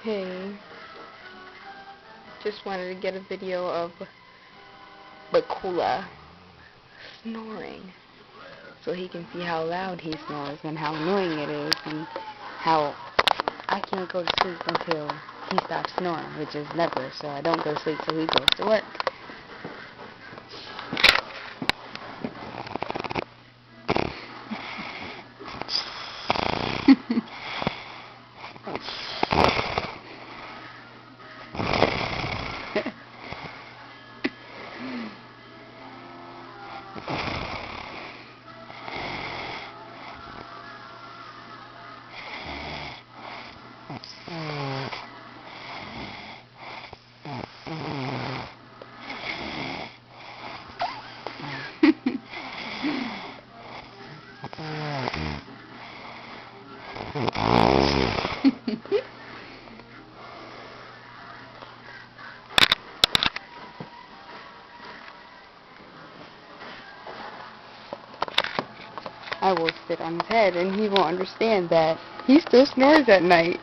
Hey, just wanted to get a video of Bakula snoring so he can see how loud he snores and how annoying it is and how I can't go to sleep until he stops snoring, which is never, so I don't go to sleep till he goes to work. I will sit on his head and he won't understand that he still snores at night.